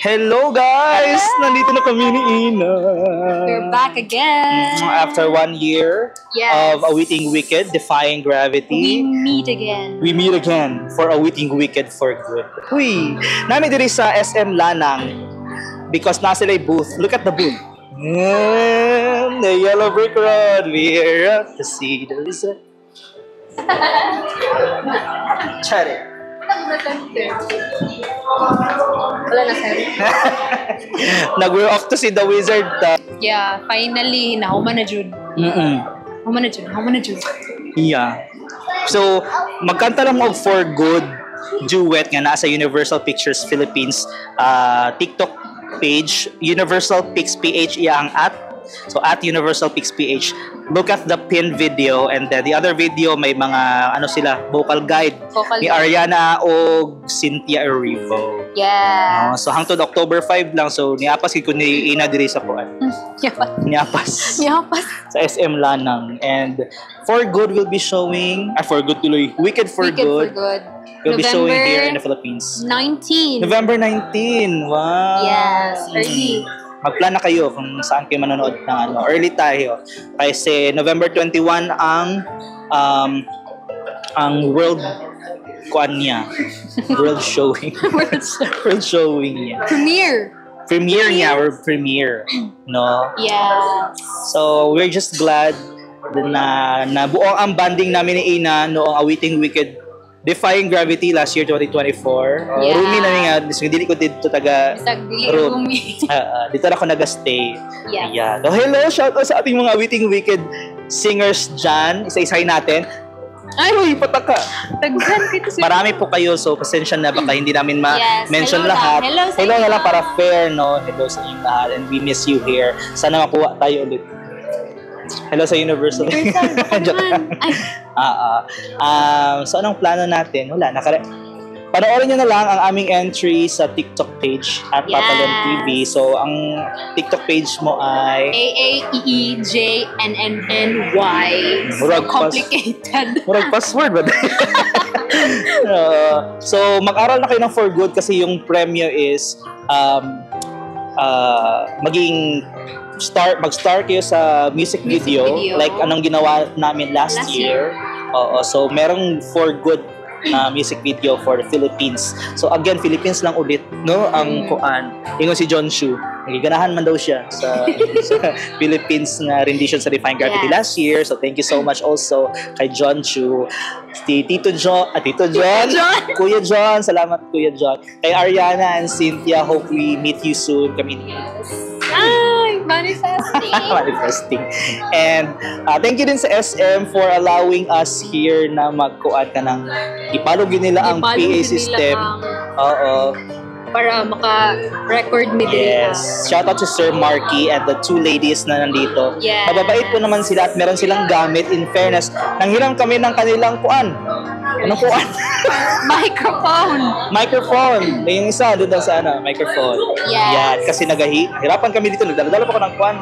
Hello guys! Nandito na kami ni Ina. We're back again. After 1 year Yes. of Awaiting Wicked, Defying Gravity. We meet again. We meet again for Awaiting Wicked for good. Uy! Namin diri sa SM Lanang because nasa sila yung booth. Look at the booth. And the yellow brick road, we're up to see the result. Chat it. Wala na, sir. We're off to see the wizard. Yeah, finally, nahuman na Jud. Human na Jud. Yeah. So, magkanta lang og For Good duet nga nasa Universal Pictures Philippines TikTok page, Universal Pix PH iya ang So at Universal Pix PH, look at the pin video, and then the other video may mga vocal guide ni Ariana o Cynthia Erivo. Yeah. So hangtod October 5 lang, so niapas ko ni Ina diri sa kuan. Niapas. Sa SM Lanang, and For Good will be showing For Good tuloy, Wicked for Good. Will be showing here in the Philippines. 19. November 19. Wow. Yes, early. Magplan na kayo kung saan kayo manonood ng early tayo. Kasi November 21 ang world kuan niya. World showing. World showing niya. Premiere niya, or premiere. No? Yeah. So, we're just glad na nabuo ang banding namin ni Ina noong Awaiting Wicked Defying Gravity last year, 2024. Yeah. Rumi na nga, hindi ko dito taga room. Dito na ako nag-stay. Yes. Yeah. So, hello, shout out sa ating mga Awaiting Wicked singers dyan. Isa-isay natin. Ay, pataka. Taghan kito siya. Marami po kayo, so pasensya na baka hindi namin ma-mention hello lahat. Hello na lang para fair, no? Hello sa inyong lahat, and we miss you here. Sana makuha tayo ulit. Hello sa Universal. So anong plano natin? Wala, panoorin nyo na lang ang aming entry sa TikTok page at Papalon TV. So ang TikTok page mo ay AAEEJNNNY. So complicated. Murag password ba? So mag-aral na kayo ng For Good kasi yung premyo is mag-star kayo sa music video like anong ginawa namin last year. So merong For Good music video for the Philippines. So again, Philippines lang ulit, no? Ang kuan, ingon si John Shu. Nagiganahan man daw siya sa Philippines na rendition sa Defying Gravity last year. So thank you so much also kay John Shu, Tito John, Kuya John, salamat Kuya John. Kay Ariana and Cynthia, hope we meet you soon. Kami manifesting. And thank you din sa SM for allowing us here na magkuan ka ng ipalog nila ang PA system. Para maka-record mi din. Yes. Shout out to Sir Marky and the two ladies na nandito. Yes. Mababait po naman sila at meron silang gamit. In fairness, nanghiram kami ng kanilang kuan. Anong kuan? Microphone. Yung isa doon sa microphone. Yes. Yan. Kasi hirapan kami dito. Nagdala pa ko ng kuan.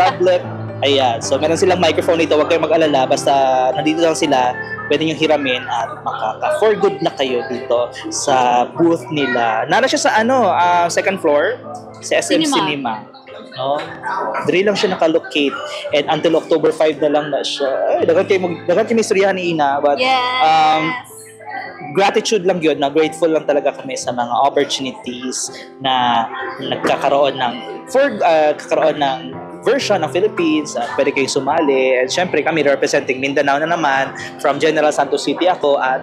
Tablet. Ayan. So, meron silang microphone dito. Huwag kayong mag-alala. Basta nandito lang sila. Pwede nyo hiramin at makaka-for good na kayo dito sa booth nila. Nara siya sa second floor sa SM Cinema. No? Diri lang siya nakalocate, and until October 5 na lang na siya. Ay, dagan kayo istoryahan ni Ina, but gratitude lang yun, na grateful lang talaga kami sa mga opportunities na kakaroon ng version ng Philippines, at pwede kayong sumali. And syempre kami representing Mindanao na naman, from General Santos City ako at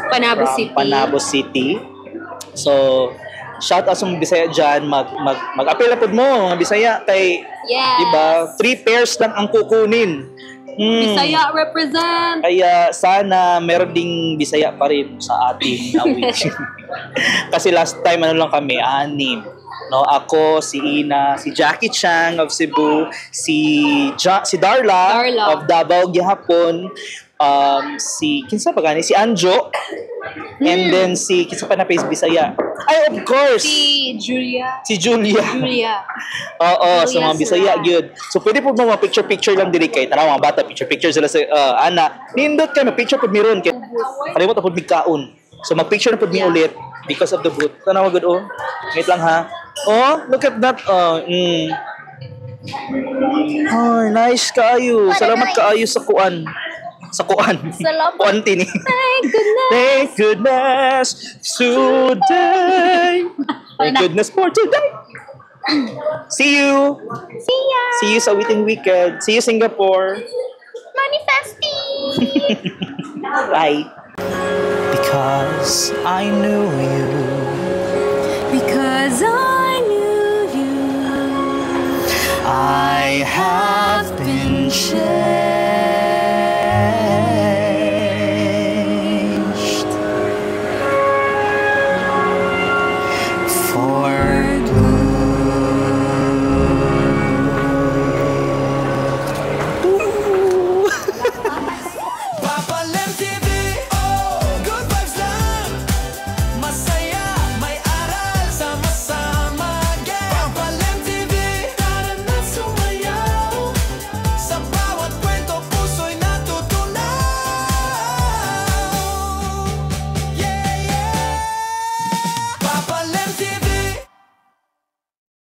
Panabo City. So shout out sa mga Bisaya dyan, mag-apela po mo mga Bisaya kay, diba, 3 pairs lang ang kukunin. Bisaya represent. Kaya sana meron ding Bisaya pa rin sa ating awit. Kasi last time lang kami, 6. No, ako, si Ina, si Jackie Chang of Cebu, si Darla of Davao Gihapon, si Anjo, and then kinsa pa na face Bisaya. Ay, of course. Si Julia. Oo, sa mga Bisaya gyud. So pwede po mga picture lang diri kay tanaw mga bata picture sila sa ana. Nindot kay picture pud mi ron kay kalimot pud mi kaon. So mag-picture na pud mi ulit. Because of the boot. Tanawa good oh. Wait lang ha. Oh, look at that. Oh, nice kaayo. Salamat kaayo sa kuan. Sa kuan. Salamat. Kuan tini. Thank goodness. Thank goodness today. Thank goodness for today. See you. See ya. See you sa Waiting Weekend. See you Singapore. Manifesting. Bye. Because I knew you